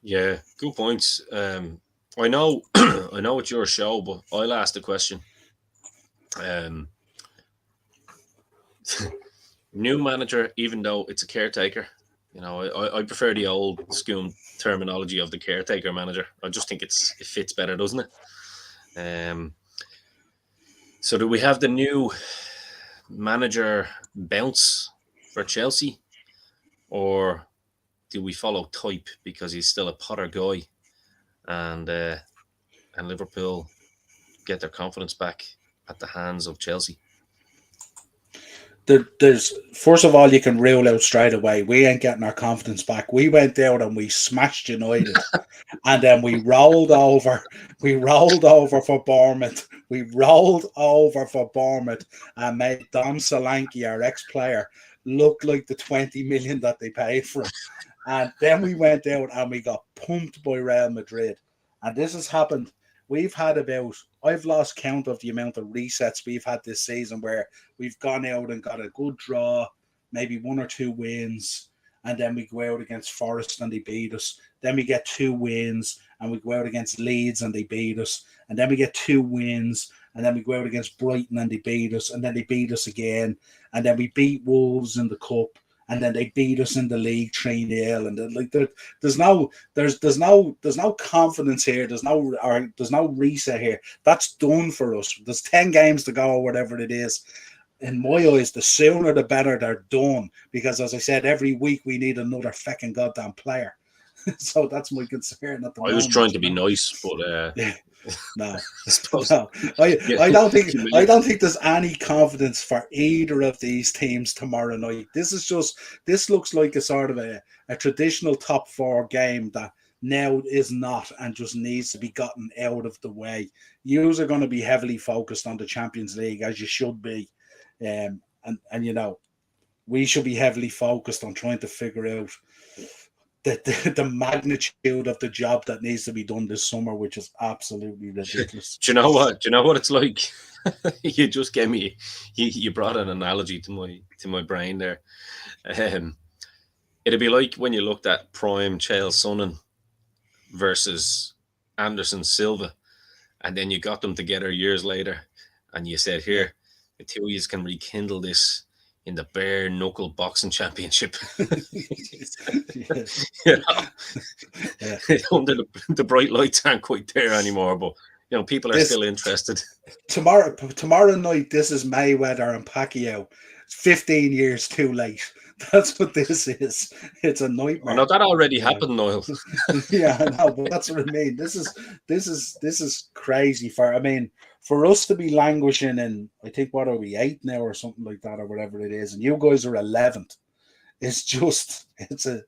Yeah, good points. I know it's your show, but I'll ask the question. New manager, even though it's a caretaker, you know, I prefer the old school terminology of the caretaker manager. I just think it fits better, doesn't it? So do we have the new manager bounce for Chelsea, or do we follow type because he's still a Potter guy, and Liverpool get their confidence back at the hands of Chelsea? There's first of all, you can rule out straight away, we ain't getting our confidence back. We went down and we smashed United, and then we rolled over for Bournemouth. We rolled over for Bournemouth and made Dom Solanke, our ex-player, look like the 20 million that they paid for him. And then we went out and we got pumped by Real Madrid. And this has happened. I've lost count of the amount of resets we've had this season where we've gone out and got a good draw, maybe 1 or 2 wins, and then we go out against Forest and they beat us. Then we get 2 wins and we go out against Leeds and they beat us. And then we get 2 wins and then we go out against Brighton and they beat us, and then they beat us again. And then we beat Wolves in the Cup. And then they beat us in the league 3-0, and like there's no confidence here. There's no reset here. That's done for us. There's 10 games to go or whatever it is. In my eyes, the sooner the better they're done, because as I said, every week we need another fucking goddamn player. So that's my concern at the moment. I was trying to be nice, but yeah. No, I don't think there's any confidence for either of these teams tomorrow night. This looks like a sort of a traditional top 4 game that now is not and just needs to be gotten out of the way. Yous are going to be heavily focused on the Champions League, as you should be, and you know, we should be heavily focused on trying to figure out the magnitude of the job that needs to be done this summer, which is absolutely ridiculous. Do you know what? Do you know what it's like? You just gave me. You brought an analogy to my brain there. It'd be like when you looked at prime Chael Sonnen versus Anderson Silva, and then you got them together years later, and you said, "Here, the two of you can rekindle this in the bare knuckle boxing championship." You know, under the bright lights aren't quite there anymore, but people are still interested. Tomorrow night, this is Mayweather and Pacquiao. 15 years too late. That's what this is. It's a nightmare. Oh, no, that already happened, Niall. Yeah, I know, but that's what I mean. This is crazy for us to be languishing in, I think, what are we, 8 now or something like that, or whatever it is, and you guys are 11th. It's a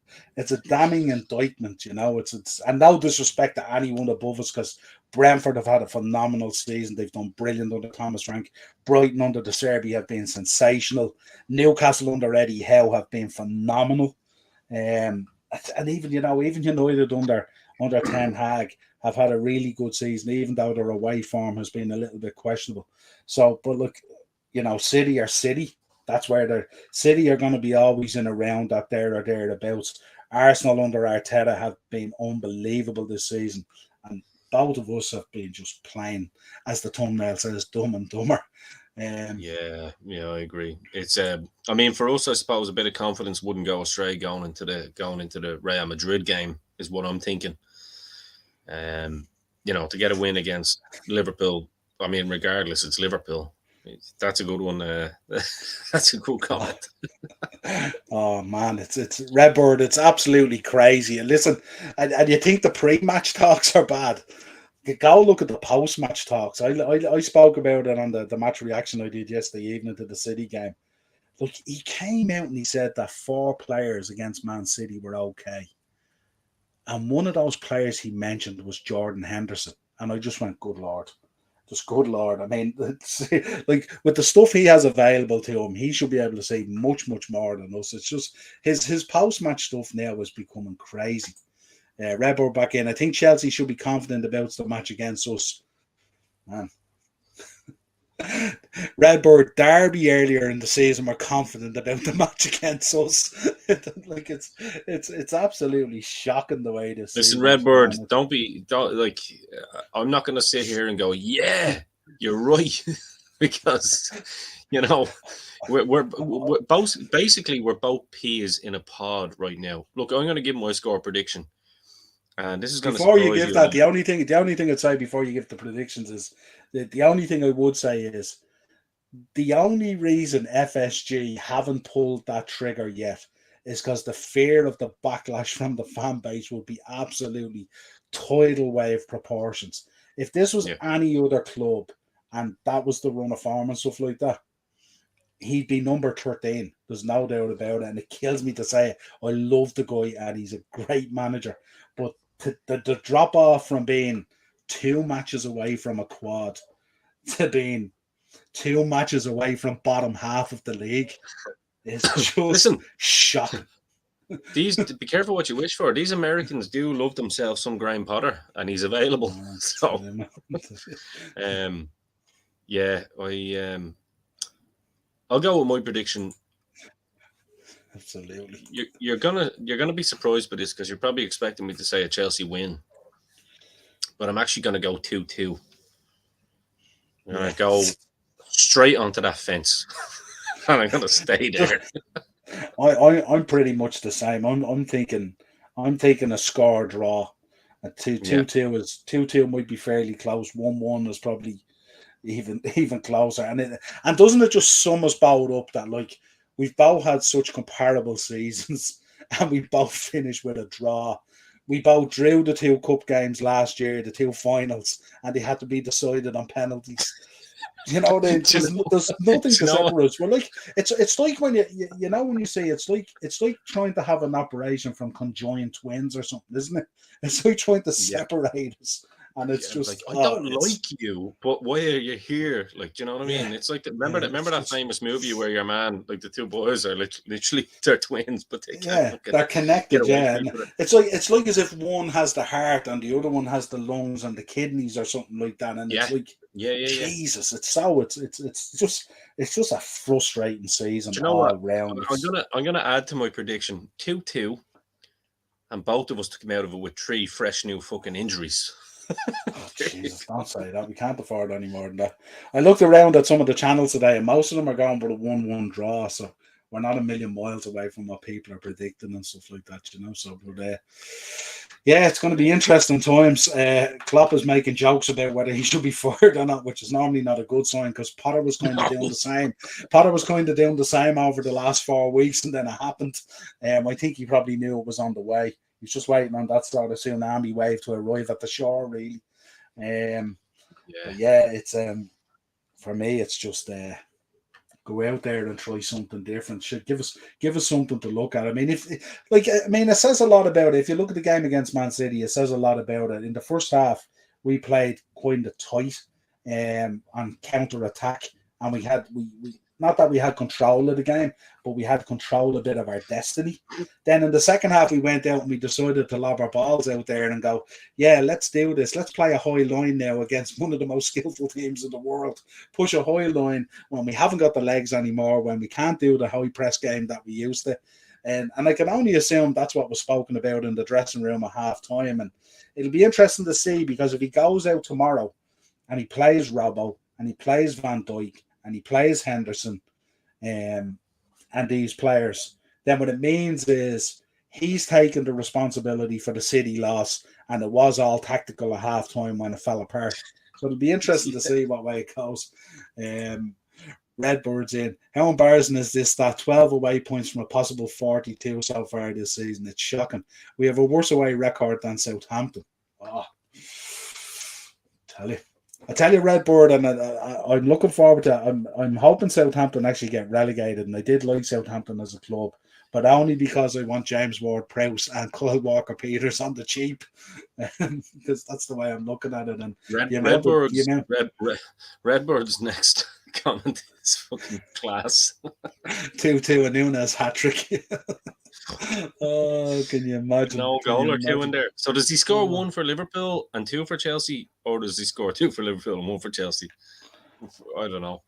damning indictment, It's and no disrespect to anyone above us, because Brentford have had a phenomenal season. They've done brilliant under Thomas Frank. Brighton under De Zerbi have been sensational. Newcastle under Eddie Howe have been phenomenal. And even United under Ten Hag have had a really good season, even though their away form has been a little bit questionable. So, but look, City are City. That's where City are going to be always in around that there or thereabouts. Arsenal under Arteta have been unbelievable this season, and both of us have been just plain, as the thumbnail says, dumb and dumber. Yeah, I agree. It's for us, I suppose a bit of confidence wouldn't go astray going into the Real Madrid game is what I'm thinking. To get a win against Liverpool. Regardless, it's Liverpool. That's a good one. That's a good comment. Oh man, it's Redbird. It's absolutely crazy. And listen, and you think the pre-match talks are bad? Go look at the post-match talks. I spoke about it on the match reaction I did yesterday evening to the City game. Look, he came out and he said that 4 players against Man City were okay, and one of those players he mentioned was Jordan Henderson, and I just went, "Good Lord." Just good Lord. Like with the stuff he has available to him, he should be able to say much, much more than us. It's just his post-match stuff now is becoming crazy. Redbird back in. I think Chelsea should be confident about the match against us. Man. Redbird Derby earlier in the season were confident about the match against us. It's absolutely shocking the way this. Listen, Redbird, don't I'm not going to sit here and go, yeah, you're right, because we're both peas in a pod right now. Look, I'm going to give my score prediction, and this is going before you give that. The only thing I'd say before you give the predictions is the only thing I would say is the only reason FSG haven't pulled that trigger yet is because the fear of the backlash from the fan base will be absolutely tidal wave proportions. If this was any other club and that was the run of form and stuff like that, he'd be number 13. There's no doubt about it, and it kills me to say it. I love the guy, and he's a great manager, but the drop off from being 2 matches away from a quad to being 2 matches away from bottom half of the league is just shocking. Be careful what you wish for. These Americans do love themselves some Graham Potter, and he's available. So, I'll go with my prediction. Absolutely. You're gonna be surprised by this, because you're probably expecting me to say a Chelsea win, but I'm actually gonna go 2-2. I'm gonna go straight onto that fence, and I'm gonna stay there. I'm pretty much the same. I'm thinking a score draw. A 2-2 is 2-2 might be fairly close. 1-1 is probably even closer. And doesn't it just sum us both up that, like, we've both had such comparable seasons, and we both finished with a draw. We both drew the 2 cup games last year, the 2 finals, and they had to be decided on penalties. There's nothing to separate us. We're like, it's like when when you say it's like trying to have an operation from conjoined twins or something, isn't it? It's like trying to separate us, And it's just, like, I don't like you, but why are you here? Like, do you know what I mean? It's like remember that famous movie where your man, like the two boys are literally they're twins, but they can't they're connected. get away Yeah, from and each other. it's like as if one has the heart and the other one has the lungs and the kidneys or something like that. And it's like, Jesus, it's just a frustrating season Do you know all what? round. I'm gonna add to my prediction 2-2, and both of us to come out of it with 3 fresh new fucking injuries. Oh, Jesus, don't say that. We can't afford any more than that. I looked around at some of the channels today, and most of them are going for a 1-1 draw. So we're not a million miles away from what people are predicting and stuff like that, you know. So, but yeah, it's going to be interesting times. Klopp is making jokes about whether he should be fired or not, which is normally not a good sign because Potter was kind of doing the same. Potter was kind of doing the same over the last 4 weeks, and then it happened. I think he probably knew it was on the way. He's just waiting on that sort of tsunami wave to arrive at the shore, really. But yeah, it's for me, it's just go out there and try something different. Should give us something to look at. I mean, it says a lot about it. If you look at the game against Man City, it says a lot about it. In the first half, we played kind of tight on counter attack, and we not that we had control of the game, but we had control a bit of our destiny. Then in the second half, we went out and we decided to lob our balls out there and go, yeah, let's do this. Let's play a high line now against one of the most skillful teams in the world. Push a high line when we haven't got the legs anymore, when we can't do the high press game that we used to. And I can only assume that's what was spoken about in the dressing room at half time. And it'll be interesting to see, because if he goes out tomorrow and he plays Robbo and he plays Van Dijk and he plays Henderson and these players, then what it means is he's taken the responsibility for the City loss, and it was all tactical at half time when it fell apart. So it'll be interesting to see what way it goes. Redbirds in. How embarrassing is this? That 12 away points from a possible 42 so far this season. It's shocking. We have a worse away record than Southampton. Oh, I tell you, Redbird, and I'm looking forward to. I'm hoping Southampton actually get relegated, and I did like Southampton as a club, but only because I want James Ward-Prowse and Kyle Walker-Peters on the cheap, because that's the way I'm looking at it. And Redbird's next comment is fucking class. 2-2 and Nunes hat-trick. Oh, can you imagine? No goal or two in there. So does he score 1 for Liverpool and 2 for Chelsea, or does he score 2 for Liverpool and 1 for Chelsea? I don't know.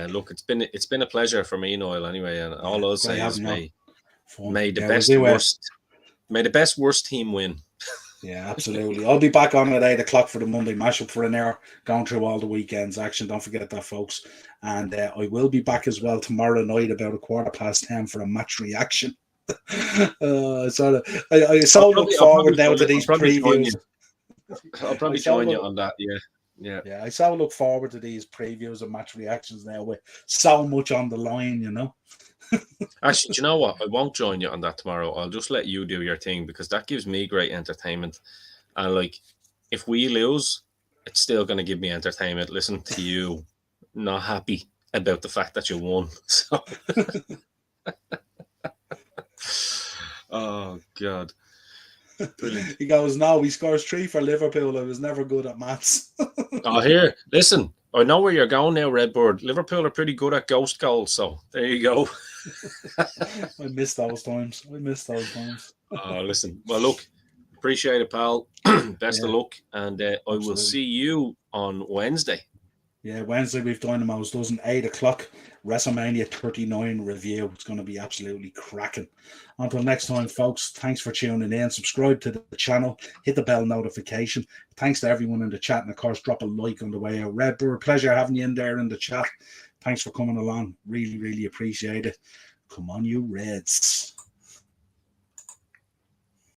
Look, it's been a pleasure for me, Niall. Anyway, and all I'll say is may the best worst team win. Yeah, absolutely. I'll be back on at 8 o'clock for the Monday mashup for an hour, going through all the weekend's action. Don't forget that, folks. And I will be back as well tomorrow night about 10:15 for a match reaction. I look forward now to these previews. I'll probably join you on that. Yeah. I so look forward to these previews and match reactions now with so much on the line, you know. Actually, do you know what? I won't join you on that tomorrow. I'll just let you do your thing, because that gives me great entertainment. And like, if we lose, it's still going to give me entertainment. Listen to you, not happy about the fact that you won. So. Oh God. Brilliant. He goes, no, he scores 3 for Liverpool. I was never good at maths. Oh, here, listen, I know where you're going now, Redbird. Liverpool are pretty good at ghost goals, so there you go. I miss those times. Oh, listen, well, look, appreciate it, pal. Best of luck, and I will see you on Wednesday. Yeah, Wednesday we've Dynamo's dozen, 8 o'clock, WrestleMania 39 review. It's going to be absolutely cracking. Until next time, folks, thanks for tuning in. Subscribe to the channel, hit the bell notification. Thanks to everyone in the chat, and of course, drop a like on the way out. Redbird, pleasure having you in there in the chat. Thanks for coming along. Really, really appreciate it. Come on, you Reds.